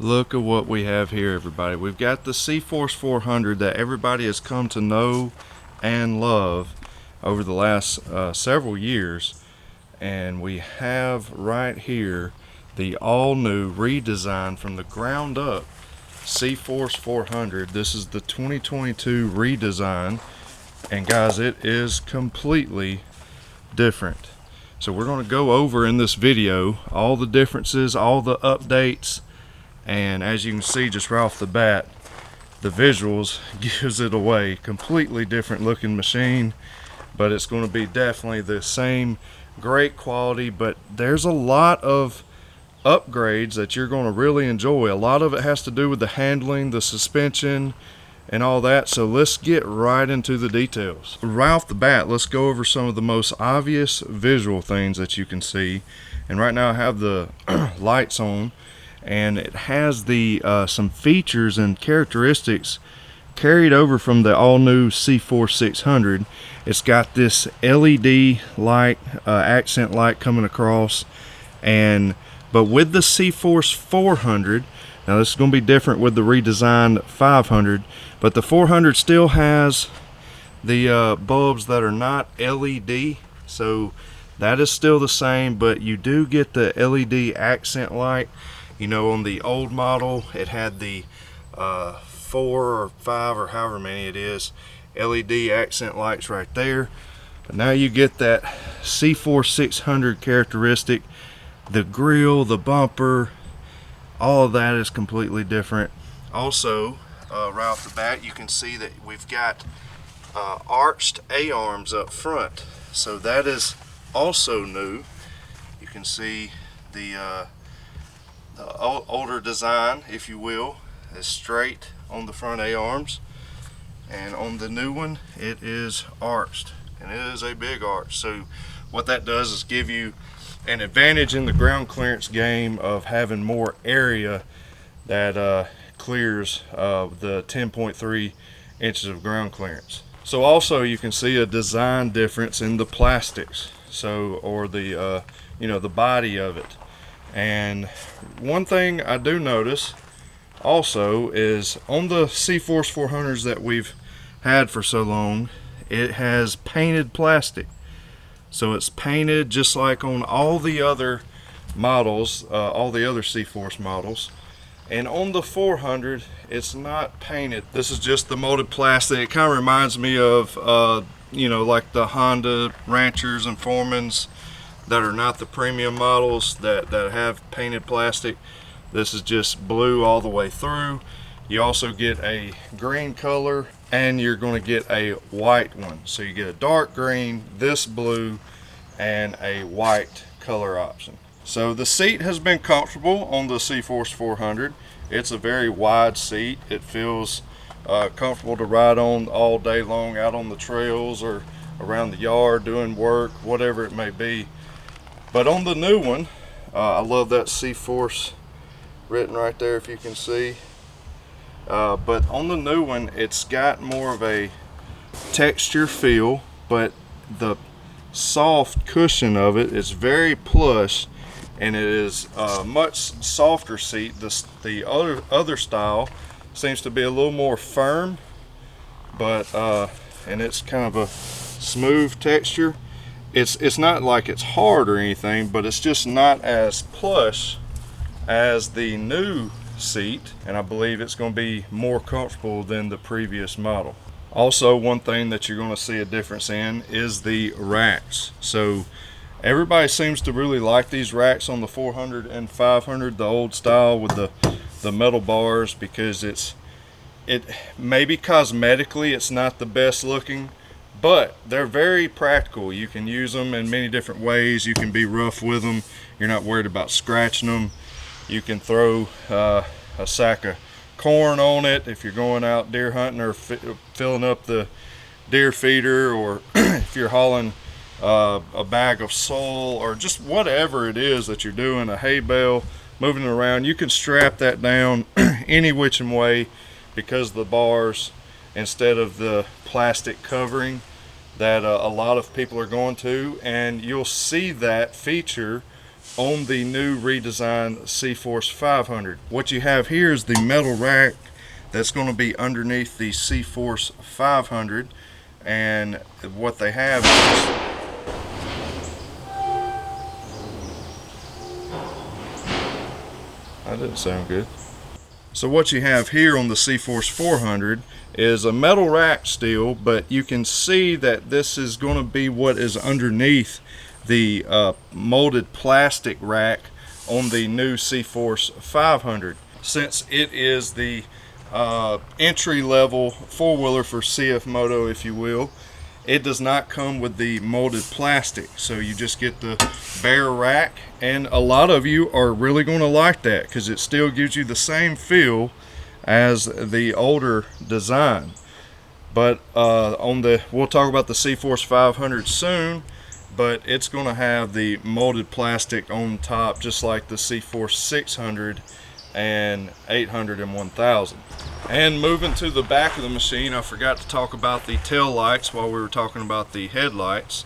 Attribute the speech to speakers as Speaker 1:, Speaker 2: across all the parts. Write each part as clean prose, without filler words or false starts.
Speaker 1: Look at what we have here, everybody. We've got the CFORCE 400 that everybody has come to know and love over the last several years, and we have right here the all-new redesigned from the ground up CFORCE 400. This is the 2022 redesign, and guys, it is completely different. So we're going to go over in this video all the differences, all the updates, and as you can see just right off the bat, the visuals gives it away. Completely different looking machine, but it's going to be definitely the same great quality, but there's a lot of upgrades that you're going to really enjoy. A lot of it has to do with the handling, the suspension, and all that. So let's get right into the details. Right off the bat, let's go over some of the most obvious visual things that you can see. And right now I have the lights on, and it has the some features and characteristics carried over from the all-new CFORCE 600. It's got this LED light, accent light coming across, but with the CFORCE 400, now this is going to be different with the redesigned 500, but the 400 still has the bulbs that are not LED, so that is still the same, but you do get the LED accent light. You know, on the old model, it had the 4 or 5 or however many it is LED accent lights right there. But now you get that CFORCE 600 characteristic. The grille, the bumper, all of that is completely different. Also, right off the bat, you can see that we've got arched A-arms up front. So that is also new. You can see the older design, if you will, is straight on the front A-arms, and on the new one it is arched, and it is a big arch. So what that does is give you an advantage in the ground clearance game of having more area that clears the 10.3 inches of ground clearance. So also you can see a design difference in the plastics, so or the the body of it. And one thing I do notice also is on the CFORCE 400s that we've had for so long, it has painted plastic. So it's painted just like on all the other models, all the other CFORCE models. And on the 400, it's not painted. This is just the molded plastic. It kind of reminds me of, like the Honda Ranchers and Foremans that are not the premium models that have painted plastic. This is just blue all the way through. You also get a green color, and you're going to get a white one. So you get a dark green, this blue, and a white color option. So the seat has been comfortable on the CFORCE 400. It's a very wide seat. It feels comfortable to ride on all day long out on the trails or around the yard doing work, whatever it may be. But on the new one, I love that CFORCE written right there if you can see. But on the new one, it's got more of a texture feel, but the soft cushion of it is very plush, and it is a much softer seat. The other style seems to be a little more firm, but and it's kind of a smooth texture. It's not like it's hard or anything, but it's just not as plush as the new seat, and I believe it's going to be more comfortable than the previous model. Also, one thing that you're going to see a difference in is the racks. So everybody seems to really like these racks on the 400 and 500, the old style with the metal bars, because it maybe cosmetically it's not the best looking, but they're very practical. You can use them in many different ways. You can be rough with them. You're not worried about scratching them. You can throw a sack of corn on it if you're going out deer hunting, or filling up the deer feeder, or if you're hauling a bag of soil, or just whatever it is that you're doing, a hay bale, moving it around. You can strap that down any which way, because the bars, instead of the plastic covering that a lot of people are going to, and you'll see that feature on the new redesigned CFORCE 500. What you have here is the metal rack that's going to be underneath the CFORCE 500, and what they have is that didn't sound good. So what you have here on the CFORCE 400 is a metal rack still, but you can see that this is going to be what is underneath the molded plastic rack on the new CFORCE 500. Since it is the entry-level four-wheeler for CFMOTO, if you will, it does not come with the molded plastic, so you just get the bare rack, and a lot of you are really going to like that because it still gives you the same feel as the older design. But we'll talk about the CFORCE 500 soon, but it's going to have the molded plastic on top just like the CFORCE 600 and 800 and 1000. And moving to the back of the machine, I forgot to talk about the tail lights while we were talking about the headlights,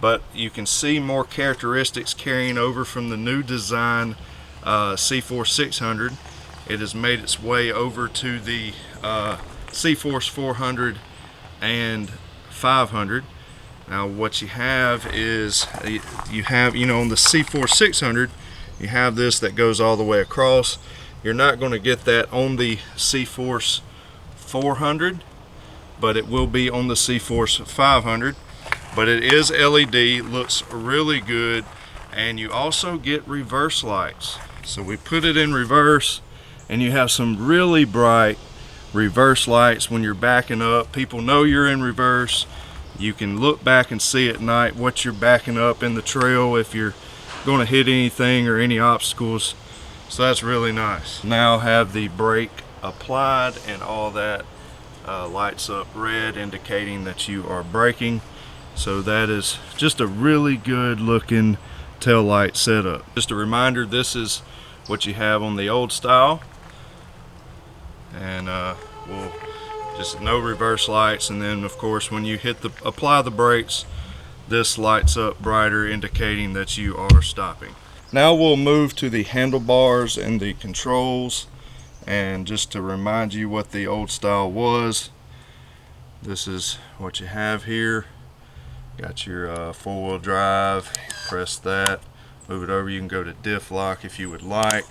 Speaker 1: but you can see more characteristics carrying over from the new design CFORCE 600. It has made its way over to the CFORCE 400 and 500. Now what you have is you have, on the CFORCE 600, you have this that goes all the way across. You're not going to get that on the CFORCE 400, but it will be on the CFORCE 500. But it is LED, looks really good, and you also get reverse lights. So we put it in reverse, and you have some really bright reverse lights when you're backing up. People know you're in reverse. You can look back and see at night what you're backing up in the trail if you're going to hit anything or any obstacles. So that's really nice. Now have the brake applied, and all that lights up red, indicating that you are braking. So that is just a really good looking tail light setup. Just a reminder, this is what you have on the old style, and we'll just no reverse lights, and then of course when you apply the brakes, this lights up brighter, indicating that you are stopping. Now we'll move to the handlebars and the controls, and just to remind you what the old style was, this is what you have here. Got your four-wheel drive, press that, move it over. You can go to diff lock if you would like,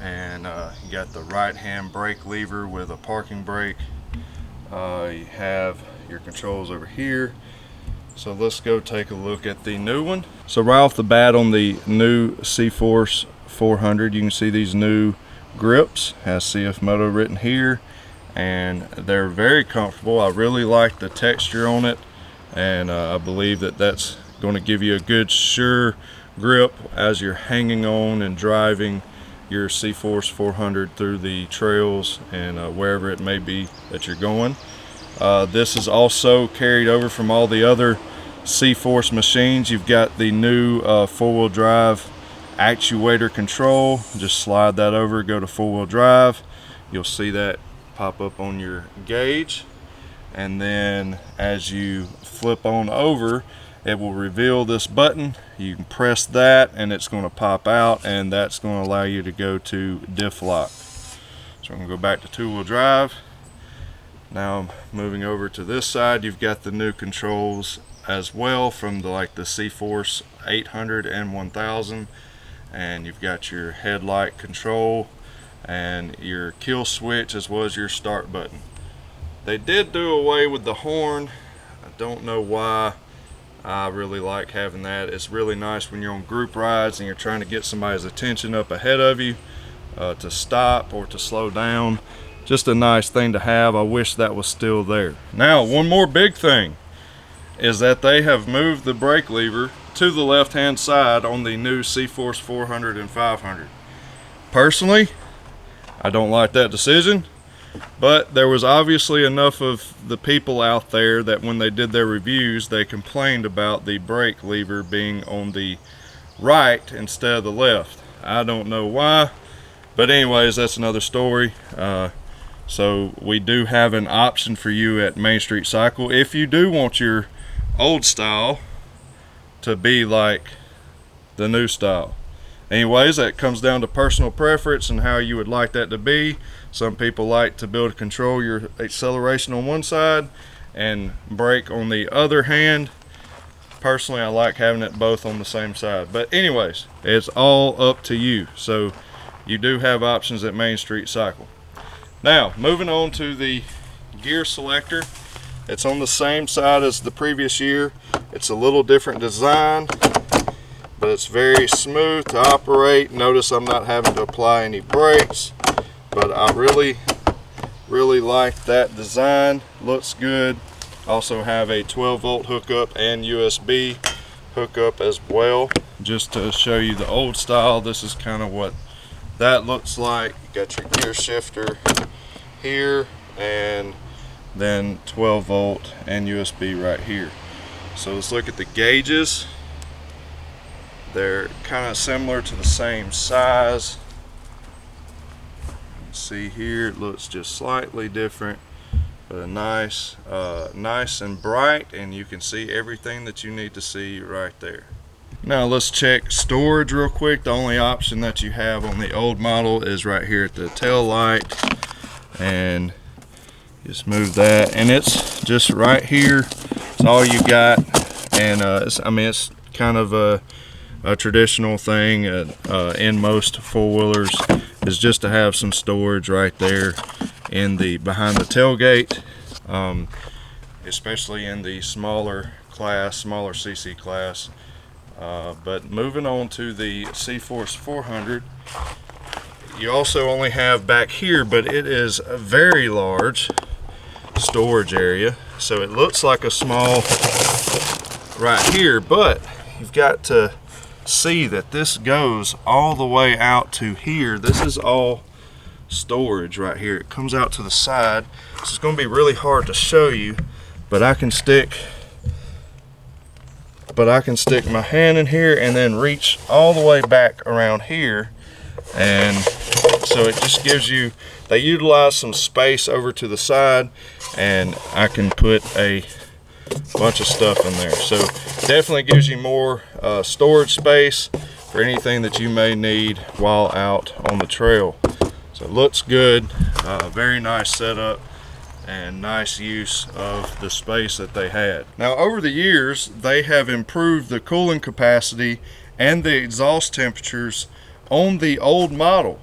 Speaker 1: and you got the right hand brake lever with a parking brake. You have your controls over here. So let's go take a look at the new one. So right off the bat on the new CFORCE 400, you can see these new grips, has CFMOTO written here, and they're very comfortable. I really like the texture on it, and I believe that that's going to give you a good sure grip as you're hanging on and driving your CFORCE 400 through the trails and wherever it may be that you're going. This is also carried over from all the other CFORCE machines. You've got the new four-wheel drive actuator control. Just slide that over, go to four-wheel drive. You'll see that pop up on your gauge, and then as you flip on over, it will reveal this button. You can press that and it's going to pop out, and that's going to allow you to go to diff lock. So I'm going to go back to two-wheel drive. Now I'm moving over to this side. You've got the new controls as well from the CFORCE 800 and 1000, and you've got your headlight control and your kill switch as well as your start button. They did do away with the horn. I don't know why. I really like having that. It's really nice when you're on group rides and you're trying to get somebody's attention up ahead of you to stop or to slow down. Just a nice thing to have. I wish that was still there. Now, one more big thing is that they have moved the brake lever to the left hand side on the new CFORCE 400 and 500. Personally, I don't like that decision, but there was obviously enough of the people out there that when they did their reviews, they complained about the brake lever being on the right instead of the left. I don't know why, but anyways, that's another story. So we do have an option for you at Main Street Cycle. If you do want your old style to be like the new style. Anyways, that comes down to personal preference and how you would like that to be. Some people like to be able to control your acceleration on one side and brake on the other hand. Personally, I like having it both on the same side. But anyways, it's all up to you. So you do have options at Main Street Cycle. Now, moving on to the gear selector. It's on the same side as the previous year. It's a little different design, but it's very smooth to operate. Notice I'm not having to apply any brakes, but I really like that design. Looks good. Also have a 12-volt hookup and USB hookup as well. Just to show you the old style, this is kind of what that looks like. You got your gear shifter here, and then 12-volt and USB right here. So let's look at the gauges. They're kind of similar to the same size. See here, it looks just slightly different, but a nice and bright, and you can see everything that you need to see right there. Now let's check storage real quick. The only option that you have on the old model is right here at the tail light, and just move that, and it's just right here. It's all you got, and it's kind of a traditional thing in most four-wheelers, is just to have some storage right there in the behind the tailgate, especially in the smaller CC class. But moving on to the CFORCE 400, you also only have back here, but it is a very large storage area. So it looks like a small right here, but you've got to see that this goes all the way out to here. This is all storage right here. It comes out to the side. So it's going to be really hard to show you, but I can stick my hand in here and then reach all the way back around here, and so it just gives you, they utilize some space over to the side, and I can put a bunch of stuff in there. So definitely gives you more storage space for anything that you may need while out on the trail. So it looks good, very nice setup and nice use of the space that they had. Now over the years, they have improved the cooling capacity and the exhaust temperatures on the old model.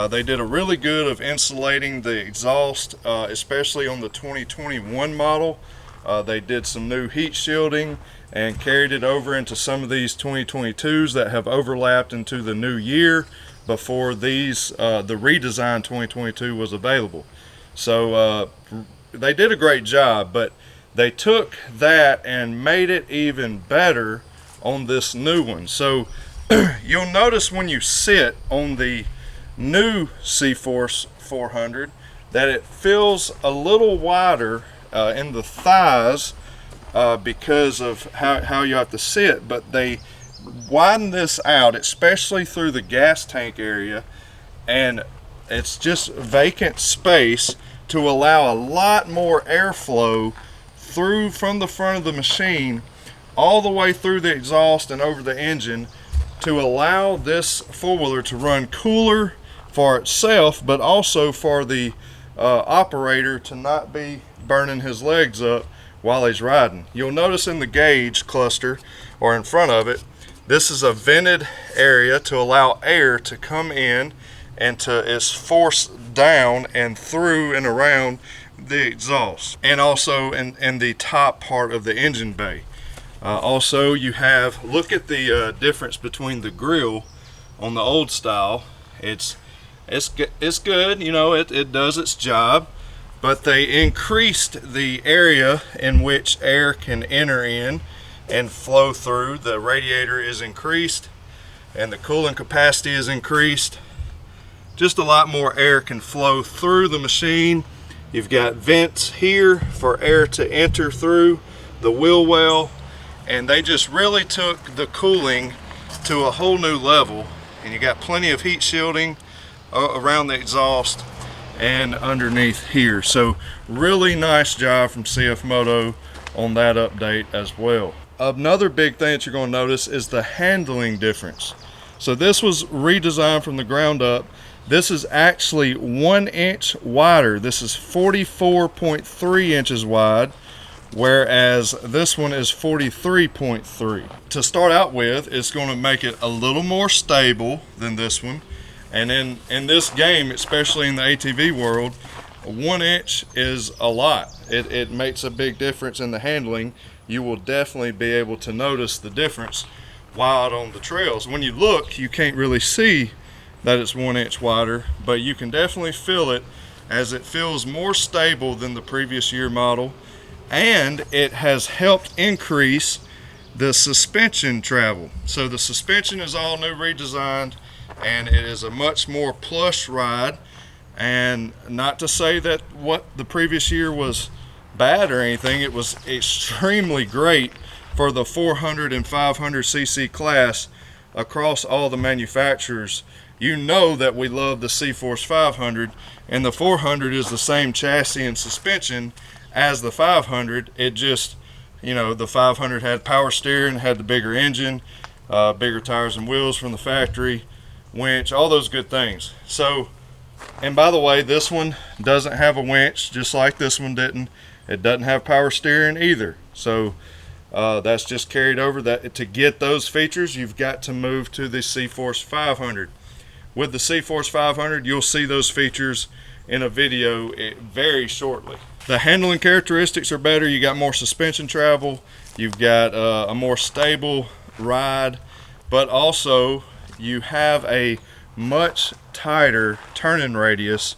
Speaker 1: They did a really good of insulating the exhaust, especially on the 2021 model. They did some new heat shielding and carried it over into some of these 2022s that have overlapped into the new year before these the redesigned 2022 was available. So they did a great job, but they took that and made it even better on this new one. So you'll notice when you sit on the new CFORCE 400 that it feels a little wider in the thighs because of how you have to sit, but they widen this out, especially through the gas tank area, and it's just vacant space to allow a lot more airflow through from the front of the machine all the way through the exhaust and over the engine, to allow this four-wheeler to run cooler for itself, but also for the operator to not be burning his legs up while he's riding. You'll notice in the gauge cluster, or in front of it, this is a vented area to allow air to come in and is forced down and through and around the exhaust, and also in the top part of the engine bay. Also, you have, look at the difference between the grill on the old style. It's good, you know, it does its job, but they increased the area in which air can enter in and flow through. The radiator is increased and the cooling capacity is increased. Just a lot more air can flow through the machine. You've got vents here for air to enter through the wheel well, and they just really took the cooling to a whole new level. And you got plenty of heat shielding around the exhaust and underneath here. So really nice job from CFMOTO on that update as well. Another big thing that you're going to notice is the handling difference. So this was redesigned from the ground up. This is actually 1 inch wider. This is 44.3 inches wide, whereas this one is 43.3. To start out with, it's going to make it a little more stable than this one. And in this game, especially in the ATV world, 1 inch is a lot. It makes a big difference in the handling. You will definitely be able to notice the difference while out on the trails. When you look, you can't really see that it's 1 inch wider, but you can definitely feel it, as it feels more stable than the previous year model, and it has helped increase the suspension travel. So the suspension is all new, redesigned, and it is a much more plush ride. And not to say that what the previous year was bad or anything, it was extremely great for the 400 and 500 cc class across all the manufacturers. You know that we love the CFORCE 500, and the 400 is the same chassis and suspension as the 500. It just, you know, the 500 had power steering, had the bigger engine, bigger tires and wheels from the factory, winch, all those good things. So, and by the way, this one doesn't have a winch, just like this one didn't. It doesn't have power steering either. So that's just carried over. That to get those features, you've got to move to the CFORCE 500. With the CFORCE 500, you'll see those features in a video very shortly. The handling characteristics are better. You got more suspension travel. You've got a more stable ride, but also you have a much tighter turning radius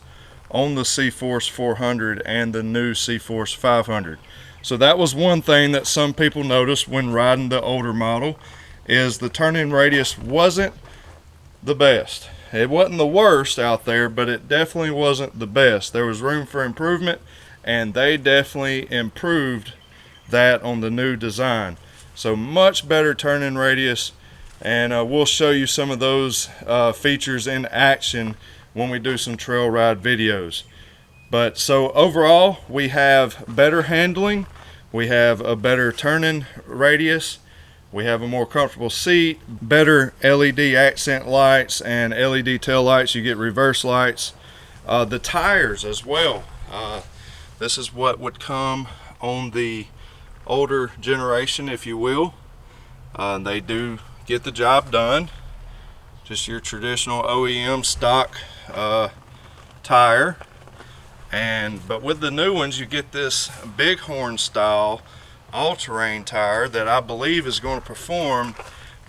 Speaker 1: on the CFORCE 400 and the new CFORCE 500. So that was one thing that some people noticed when riding the older model, is the turning radius wasn't the best. It wasn't the worst out there, but it definitely wasn't the best. There was room for improvement, and they definitely improved that on the new design. So much better turning radius, and we'll show you some of those features in action when we do some trail ride videos. But so overall, we have better handling, we have a better turning radius, we have a more comfortable seat, better LED accent lights and LED tail lights. You get reverse lights. The tires as well. This is what would come on the older generation, if you will. They do get the job done. Just your traditional OEM stock tire. But with the new ones, you get this Bighorn style all-terrain tire that I believe is going to perform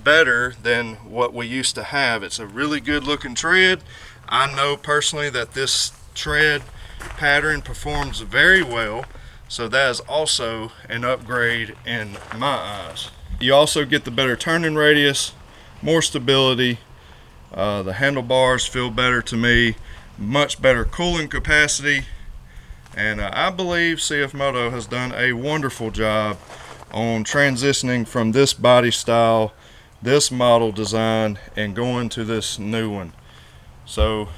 Speaker 1: better than what we used to have. It's a really good looking tread. I know personally that this tread pattern performs very well, so that is also an upgrade in my eyes. You also get the better turning radius, more stability. The handlebars feel better to me, much better cooling capacity, and I believe CFMOTO has done a wonderful job on transitioning from this body style, this model design, and going to this new one. So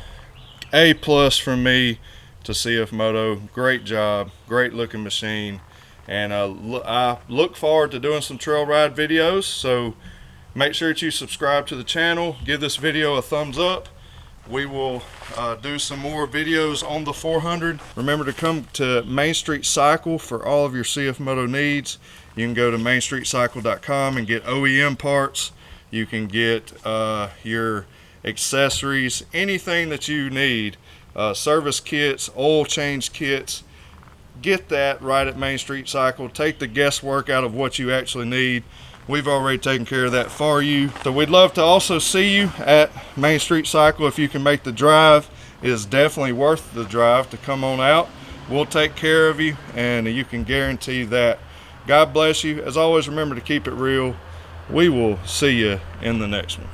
Speaker 1: A+ from me to CFMOTO. Great job, great looking machine, and I look forward to doing some trail ride videos. So make sure that you subscribe to the channel, give this video a thumbs up. We will do some more videos on the 400. Remember to come to Main Street Cycle for all of your CFMOTO needs. You can go to mainstreetcycle.com and get OEM parts. You can get your accessories, anything that you need, service kits, oil change kits. Get that right at Main Street Cycle. Take the guesswork out of what you actually need. We've already taken care of that for you. So we'd love to also see you at Main Street Cycle if you can make the drive. It is definitely worth the drive to come on out. We'll take care of you, and you can guarantee that. God bless you. As always, remember to keep it real. We will see you in the next one.